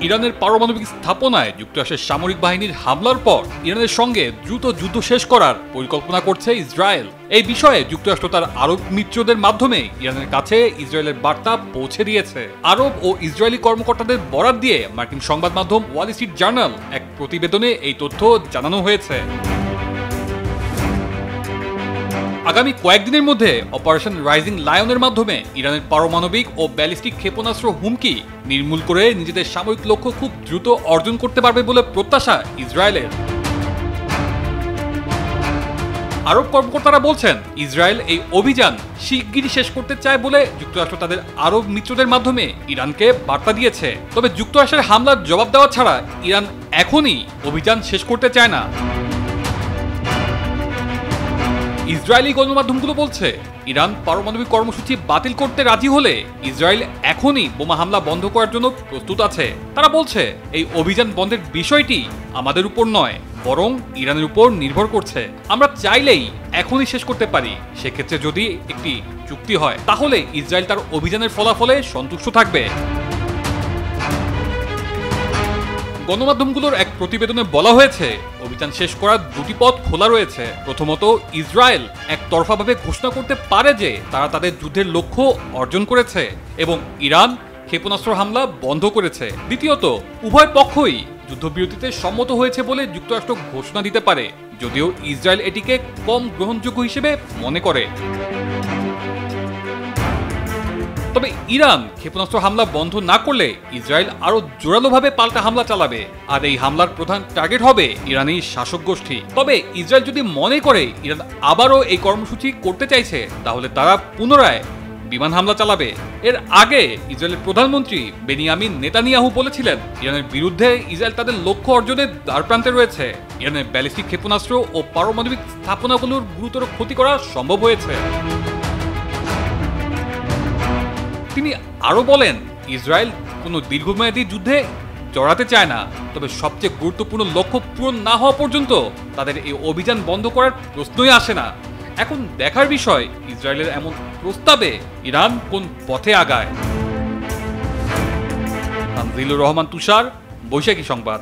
ইরানের পারমাণবিক স্থাপনায় যুক্তরাষ্ট্রের সামরিক বাহিনীর হামলার পর ইরানের সঙ্গে দ্রুত যুদ্ধ শেষ করার পরিকল্পনা করছে ইসরায়েল। এই বিষয়ে যুক্তরাষ্ট্র তার আরব মিত্রদের মাধ্যমে ইরানের কাছে ইসরায়েলের বার্তা পৌঁছে দিয়েছে। আরব ও ইসরায়েলি কর্মকর্তাদের বরাত দিয়ে মার্কিন সংবাদ মাধ্যম ওয়াল স্ট্রিট জার্নাল এক প্রতিবেদনে এই তথ্য জানানো হয়েছে। আগামী কয়েকদিনের মধ্যে অপারেশন রাইজিং লায়নের মাধ্যমে ইরানের পারমাণবিক ও ব্যালিস্টিক ক্ষেপণাস্ত্র হুমকি নির্মূল করে নিজেদের সামরিক লক্ষ্য খুব দ্রুত অর্জন করতে পারবে বলে প্রত্যাশা ইসরায়েলের। আরব কর্মকর্তারা বলছেন, ইসরায়েল এই অভিযান শিগগিরই শেষ করতে চায় বলে যুক্তরাষ্ট্র তাদের আরব মিত্রদের মাধ্যমে ইরানকে বার্তা দিয়েছে। তবে যুক্তরাষ্ট্রের হামলার জবাব দেওয়া ছাড়া ইরান এখনই অভিযান শেষ করতে চায় না। ইসরায়েলি গণমাধ্যমগুলো বলছে, ইরান পারমাণবিক কর্মসূচি বাতিল করতে রাজি হলে ইসরায়েল এখনই বোমা হামলা বন্ধ করার জন্য প্রস্তুত আছে। তারা বলছে, এই অভিযান বন্ধের বিষয়টি আমাদের উপর নয়, বরং ইরানের উপর নির্ভর করছে। আমরা চাইলেই এখনই শেষ করতে পারি। সেক্ষেত্রে যদি একটি চুক্তি হয়, তাহলে ইসরায়েল তার অভিযানের ফলাফলে সন্তুষ্ট থাকবে। গণমাধ্যমগুলোর এক প্রতিবেদনে বলা হয়েছে, অভিযান শেষ করার দুটি পথ খোলা রয়েছে। প্রথমত, ইসরায়েল একতরফাভাবে ঘোষণা করতে পারে যে তারা তাদের যুদ্ধের লক্ষ্য অর্জন করেছে এবং ইরান ক্ষেপণাস্ত্র হামলা বন্ধ করেছে। দ্বিতীয়ত, উভয় পক্ষই যুদ্ধবিরতিতে সম্মত হয়েছে বলে যুক্তরাষ্ট্র ঘোষণা দিতে পারে, যদিও ইসরায়েল এটিকে কম গ্রহণযোগ্য হিসেবে মনে করে। তবে ইরান ক্ষেপণাস্ত্র হামলা বন্ধ না করলে ইসরায়েল আরো জোরালোভাবে পাল্টা হামলা চালাবে, আর এই হামলার প্রধান টার্গেট হবে ইরানি শাসক গোষ্ঠী। তবে ইসরায়েল যদি মনে করে ইরান আবারও এই কর্মসূচি করতে চাইছে, তাহলে তারা পুনরায় বিমান হামলা চালাবে। এর আগে ইসরায়েলের প্রধানমন্ত্রী বেনিয়ামিন নেতানিয়াহু বলেছিলেন, ইরানের বিরুদ্ধে ইসরায়েল তাদের লক্ষ্য অর্জনের দ্বারপ্রান্তে রয়েছে। ইরানের ব্যালিস্টিক ক্ষেপণাস্ত্র ও পারমাণবিক স্থাপনাগুলোর গুরুতর ক্ষতি করা সম্ভব হয়েছে। তিনি আরো বলেন, ইসরায়েল কোনো দীর্ঘমেয়াদী যুদ্ধে জড়াতে চায় না, তবে সবচেয়ে গুরুত্বপূর্ণ লক্ষ্য পূরণ না হওয়া পর্যন্ত তাদের এই অভিযান বন্ধ করার প্রশ্নই আসে না। এখন দেখার বিষয়, ইসরায়েলের এমন প্রস্তাবে ইরান কোন পথে আগায়। তানজিলুর রহমান তুষার, বৈশাখী সংবাদ।